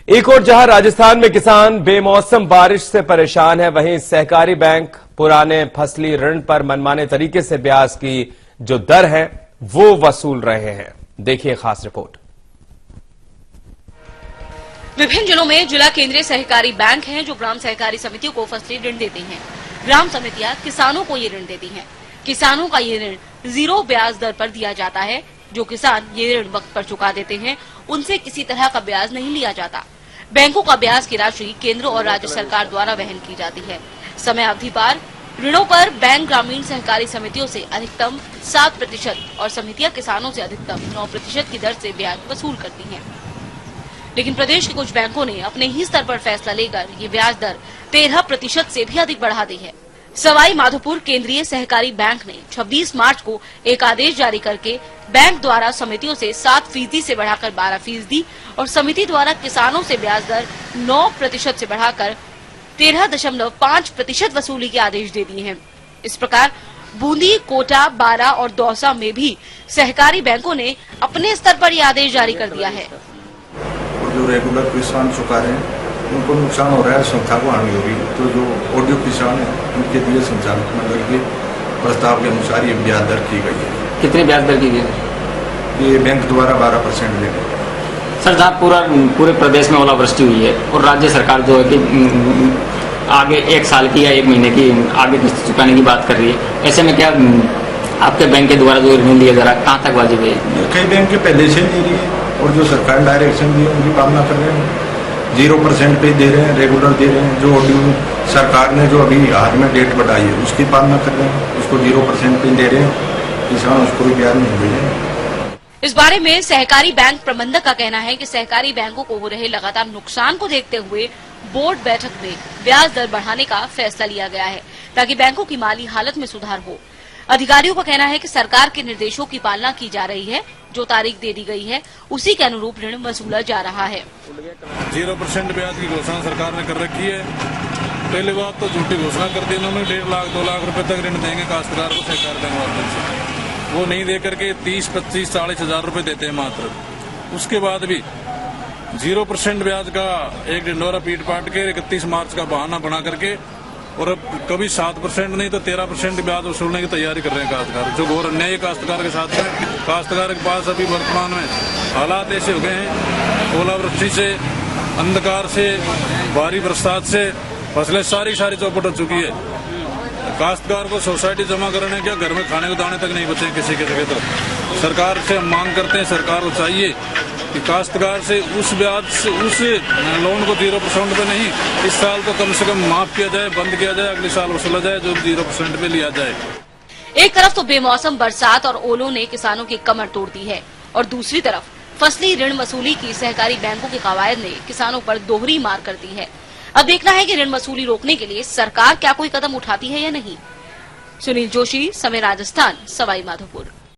एक और जहां राजस्थान में किसान बेमौसम बारिश से परेशान है, वहीं सहकारी बैंक पुराने फसली ऋण पर मनमाने तरीके से ब्याज की जो दर है वो वसूल रहे हैं। देखिए खास रिपोर्ट। विभिन्न जिलों में जिला केंद्रीय सहकारी बैंक हैं जो ग्राम सहकारी समितियों को फसली ऋण देते हैं। ग्राम समितियां किसानों को ये ऋण देती हैं। किसानों का ये ऋण 0 ब्याज दर पर दिया जाता है। जो किसान ये ऋण वक्त पर चुका देते हैं उनसे किसी तरह का ब्याज नहीं लिया जाता। बैंकों का ब्याज की राशि केंद्र और राज्य सरकार द्वारा वहन की जाती है। समय अवधि पार ऋणों पर बैंक ग्रामीण सहकारी समितियों से अधिकतम 7% और समितियां किसानों से अधिकतम 9% की दर से ब्याज वसूल करती हैं। लेकिन प्रदेश के कुछ बैंकों ने अपने ही स्तर पर फैसला लेकर ये ब्याज दर 13% से भी अधिक बढ़ा दी है। सवाई माधोपुर केंद्रीय सहकारी बैंक ने 26 मार्च को एक आदेश जारी करके बैंक द्वारा समितियों से 7% से बढ़ाकर 12% और समिति द्वारा किसानों से ब्याज दर 9% से बढ़ाकर 13.5% वसूली के आदेश दे दिए हैं। इस प्रकार बूंदी, कोटा, बारा और दौसा में भी सहकारी बैंकों ने अपने स्तर पर यह आदेश जारी कर दिया है। जो रेगुलर किसान चुका रहे हैं उनको नुकसान हो रहा है, संस्था को हानि होगी। तो जो ऑडियो किसान है उनके लिए संचालक मंडल के प्रस्ताव के अनुसार ये ब्याज दर की गई है। कितने ब्याज दर की गई? ये बैंक द्वारा 12% दे गए। सर, जहाँ पूरे प्रदेश में ओलावृष्टि हुई है और राज्य सरकार जो है कि आगे 1 साल की या 1 महीने की आगे किस्त चुकाने की बात कर रही है, ऐसे में क्या आपके बैंक के द्वारा जो ऋण दिया जा रहा है कहाँ तक वाजिब है? कई बैंक के पहले से दे रही है और जो सरकार डायरेक्शन दी है उनकी पालना कर रहे हैं। 0% पे दे रहे हैं, रेगुलर दे रहे हैं। जो ऑडियो सरकार ने जो अभी हाल में डेट बढ़ाई है उसकी पालना कर रहे हैं, उसको 0% पे दे रहे हैं। किसान उसको भी ब्याज नहीं मिले। इस बारे में सहकारी बैंक प्रबंधक का कहना है कि सहकारी बैंकों को हो रहे लगातार नुकसान को देखते हुए बोर्ड बैठक में ब्याज दर बढ़ाने का फैसला लिया गया है ताकि बैंकों की माली हालत में सुधार हो। अधिकारियों का कहना है कि सरकार के निर्देशों की पालना की जा रही है। जो तारीख दे दी गई है उसी के अनुरूप ऋण वसूला जा रहा है। 0% ब्याज की घोषणा सरकार ने कर रखी है। पहले बात तो झूठी घोषणा कर दी उन्होंने, 1.5 लाख 2 लाख रुपए तक ऋण देंगे काश्तकार को सहकार बैंक माध्यम से। वो नहीं दे करके 30, 25, 40 हजार रुपए देते हैं मात्र। उसके बाद भी 0% ब्याज का एक ढिंडोरा पीट पाट के 31 मार्च का बहाना बना करके और अब कभी 7% नहीं तो 13% ब्याज वसूलने की तैयारी कर रहे हैं काश्तकार, जो घोर अन्याय काश्तकार के साथ है। काश्तकार के पास अभी वर्तमान में हालात ऐसे हो गए हैं, ओलावृष्टि से, अंधकार से, भारी बरसात से फसलें सारी चौपट हो चुकी है। काश्तकार को सोसाइटी जमा करने क्या घर में खाने को दाने तक नहीं बचे किसी के जगह। तो सरकार से हम मांग करते हैं, सरकार को चाहिए कि काश्तकार से उस ब्याज से उस लोन को 0% पे नहीं, इस साल तो कम से कम माफ किया जाए, बंद किया जाए, अगले साल वसूला जाए, जो 0% पे लिया जाए। एक तरफ तो बेमौसम बरसात और ओलों ने किसानों की कमर तोड़ दी है और दूसरी तरफ फसली ऋण वसूली की सहकारी बैंकों के कवायद ने किसानों पर दोहरी मार कर दी है। अब देखना है कि ऋण वसूली रोकने के लिए सरकार क्या कोई कदम उठाती है या नहीं। सुनील जोशी, समय राजस्थान, सवाई माधोपुर।